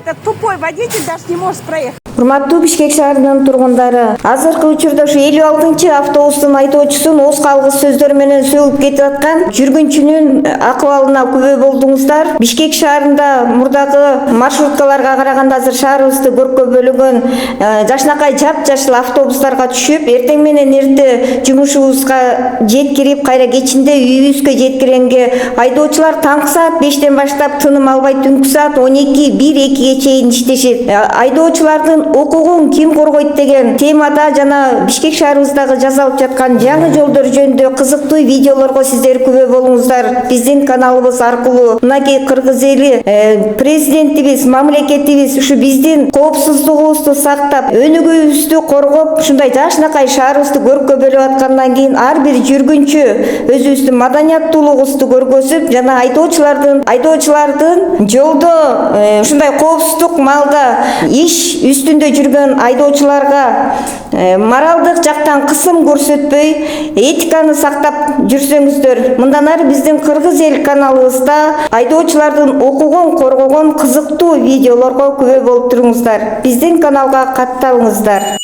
этот тупой водитель даже не может проехать. Урматтуу Бишкек шаарынын тургундары, азыркы учурда ушу 56 автобустун айдоочусун оос калгыс сөздөр менен сөгүп кетип аткан жүргүнчүнүн акыбалына күбө болдуңуздар. Бишкек шаарында мурдагы маршруткаларга караганда азыр шаарыбызды көркө бөлөгөн жашнакай жапжашыл автобустарга түшүп, эртең менен эрте жумушубузга жеткирип, кайра кечинде үйүбүзгө жеткиренге айдоочулар таңкы саат 5-тен баштап тыным албай түнкү саат 12-1-2ге чейин иштешет. Айдоочулардын укугун ким коргойт деген темада жана Бишкек шаарыбыздагы жасалып жаткан жаңы жолдор жөнүндө кызыктуу видеолорго сиздер күбө болуңуздар. Биздин каналыбыз аркылуу мынакей кыргыз эли президентибиз, мамлекетибиз ушу биздин коопсуздугубузду сактап, өнүгүүбүздү коргоп, ушундай жашнакай шаарыбызды көркө бөлүп аткандан кийин ар бир жүргүнчү өзүбүздүн маданияттуулугубузду көргөзүп, жана айдоочулардын жолдо ушундай коопсуздук маалда иш үстүндө жүргөн айдоочуларга моралдык жактан кысым көрсөтпөй, этиканы сактап жүрсөңүздөр, мындан ары биздин Кыргыз эл каналыбызда айдоочулардын укугун коргогон кызыктуу видеолорго күбө болуп туруңуздар. Биздин каналга катталыңыздар.